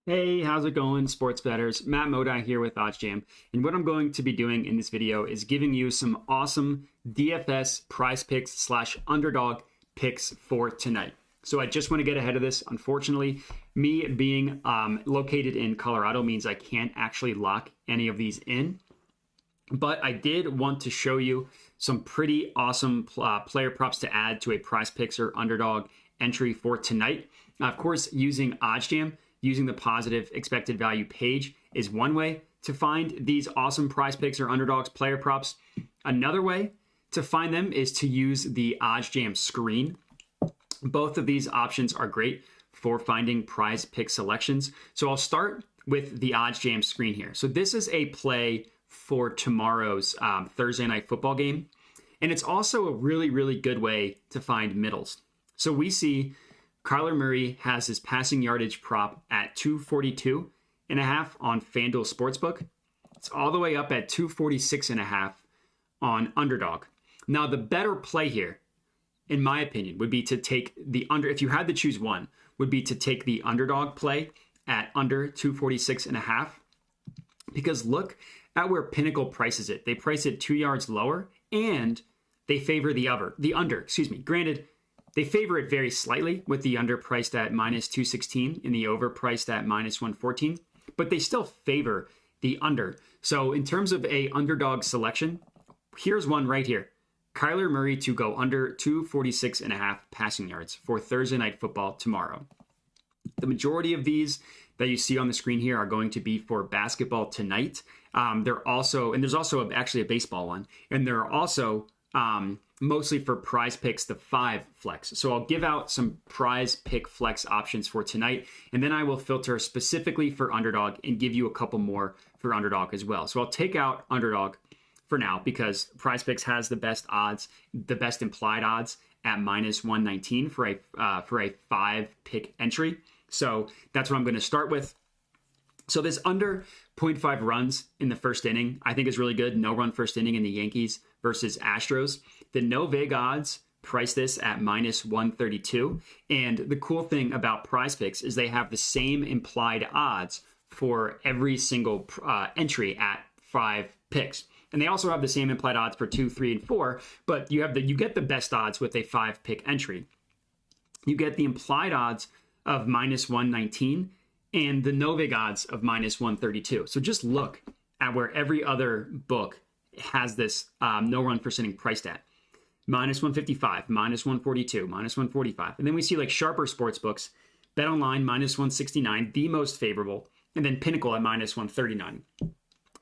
Hey, how's it going, sports bettors? Matt Modi here with OddsJam. And what I'm going to be doing in this video is giving you some awesome DFS prize picks slash underdog picks for tonight. So I just want to get ahead of this. Unfortunately, me being located in Colorado means I can't actually lock any of these in. But I did want to show you some pretty awesome player props to add to a prize picks or underdog entry for tonight. Of course, using OddsJam, using the positive expected value page is one way to find these awesome prize picks or underdogs player props. Another way to find them is to use the OddsJam screen. Both of these options are great for finding prize pick selections. So I'll start with the OddsJam screen here. So this is a play for tomorrow's Thursday night football game. And it's also a really good way to find middles. So we see Kyler Murray has his passing yardage prop at 242.5 on FanDuel Sportsbook. It's all the way up at 246.5 on Underdog. Now, the better play here, in my opinion, would be to take the under, if you had to choose one, would be to take the underdog play at under 246.5. Because look at where Pinnacle prices it. They price it 2 yards lower and they favor the under. Granted, they favor it very slightly with the under priced at minus 216 and the over priced at minus 114, but they still favor the under. So in terms of a underdog selection, here's one right here. Kyler Murray to go under 246.5 passing yards for Thursday night football tomorrow. The majority of these that you see on the screen here are going to be for basketball tonight. There's also actually a baseball one, and there are also mostly for prize picks, the 5 flex. So I'll give out some prize pick flex options for tonight, and then I will filter specifically for underdog and give you a couple more for underdog as well. So I'll take out underdog for now because prize picks has the best odds, the best implied odds at minus 119 for a 5 pick entry. So that's what I'm going to start with. So this under 0.5 runs in the first inning, I think is really good. No run first inning in the Yankees versus Astros. The no vig odds price this at minus 132. And the cool thing about prize picks is they have the same implied odds for every single entry at 5 picks. And they also have the same implied odds for 2, 3, and 4, but you get the best odds with a 5 pick entry. You get the implied odds of minus 119 and the no vig odds of minus 132. So just look at where every other book has this no run first inning priced at. Minus 155, minus 142, minus 145. And then we see like sharper sports books, Bet Online minus 169, the most favorable, and then Pinnacle at minus 139.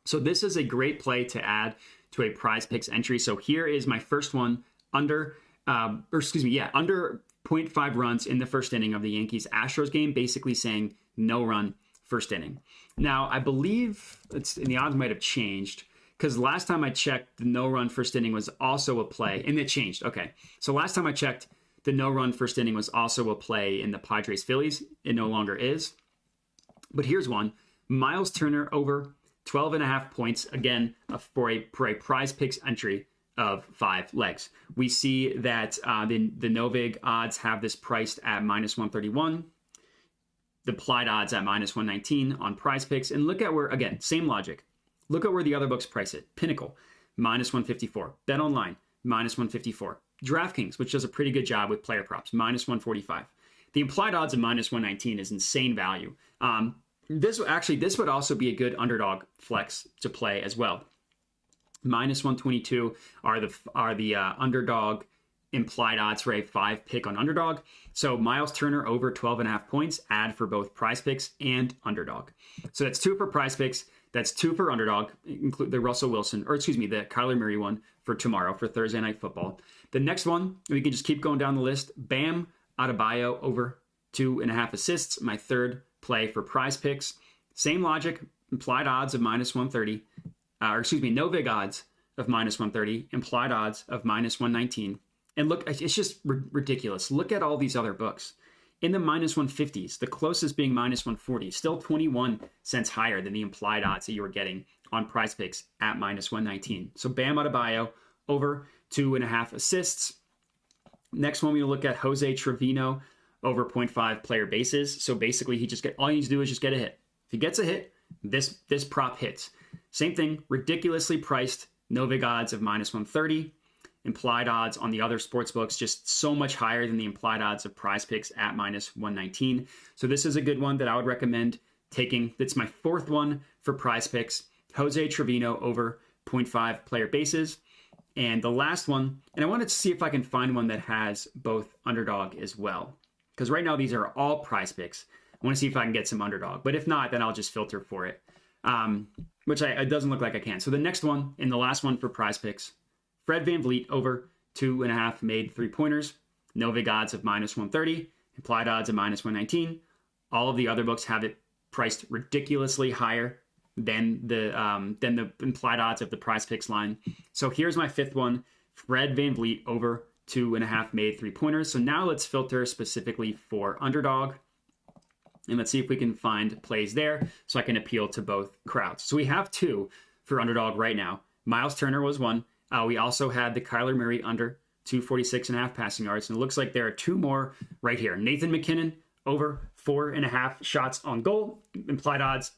So this is a great play to add to a prize picks entry. So here is my first one under 0.5 runs in the first inning of the Yankees-Astros game, basically saying no run first inning. Now, I believe the odds might have changed because last time I checked, the no run first inning was also a play, and it changed. Okay, so last time I checked, the no run first inning was also a play in the Padres-Phillies. It no longer is. But here's one. Miles Turner over 12.5 points, again, for a prize picks entry of 5 legs. We see that the no vig odds have this priced at minus 131. The implied odds at minus 119 on prize picks. And look at where, again, same logic. Look at where the other books price it. Pinnacle, minus 154. Bet Online, minus 154. DraftKings, which does a pretty good job with player props, minus 145. The implied odds of minus 119 is insane value. This would also be a good underdog flex to play as well. Minus 122 are the underdog implied odds for a 5 pick on underdog. So Miles Turner over 12.5 points, add for both prize picks and underdog. So that's 2 for prize picks. That's 2 for underdog, include the the Kyler Murray one for tomorrow for Thursday night football. The next one, we can just keep going down the list. Bam Adebayo over 2.5 assists, my third play for prize picks. Same logic, implied odds of minus 130. No vig odds of minus 130, implied odds of minus 119. And look, it's just ridiculous. Look at all these other books. In the minus 150s, the closest being minus 140, still 21 cents higher than the implied odds that you were getting on prize picks at minus 119. So Bam Adebayo over 2.5 assists. Next one, we look at Jose Trevino over 0.5 player bases. So basically all he needs to do is just get a hit. If he gets a hit, this prop hits. Same thing, ridiculously priced no vig odds of -130. Implied odds on the other sports books just so much higher than the implied odds of PrizePicks at -119. So this is a good one that I would recommend taking. That's my fourth one for PrizePicks. Jose Trevino over 0.5 player bases. And the last one, and I wanted to see if I can find one that has both underdog as well. Because right now these are all PrizePicks. I want to see if I can get some underdog. But if not, then I'll just filter for it. Which it doesn't look like I can. So the next one and the last one for PrizePicks, Fred VanVleet over 2.5 made 3-pointers. No vig odds of -130. Implied odds of -119. All of the other books have it priced ridiculously higher than the implied odds of the PrizePicks line. So here's my fifth one, Fred VanVleet over 2.5 made 3-pointers. So now let's filter specifically for underdog. And let's see if we can find plays there so I can appeal to both crowds. So we have two for underdog right now. Miles Turner was one. We also had the Kyler Murray under 246.5 passing yards. And it looks like there are two more right here. Nathan McKinnon over 4.5 shots on goal. Implied odds.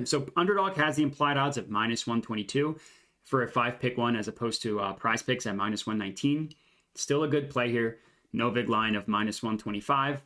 So underdog has the implied odds of -122 for a 5-pick one as opposed to PrizePicks at -119. Still a good play here. No vig line of -125.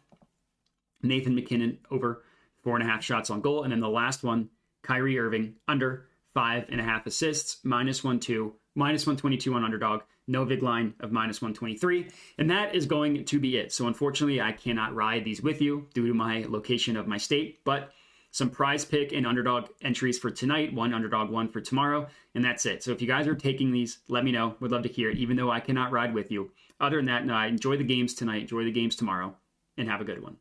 Nathan McKinnon over 4.5 shots on goal. And then the last one, Kyrie Irving under 5.5 assists, -122 on underdog. No vig line of -123. And that is going to be it. So unfortunately, I cannot ride these with you due to my location of my state, but some PrizePick and underdog entries for tonight, one underdog, one for tomorrow, and that's it. So if you guys are taking these, let me know. Would love to hear it, even though I cannot ride with you. Other than that, no, I enjoy the games tonight, enjoy the games tomorrow, and have a good one.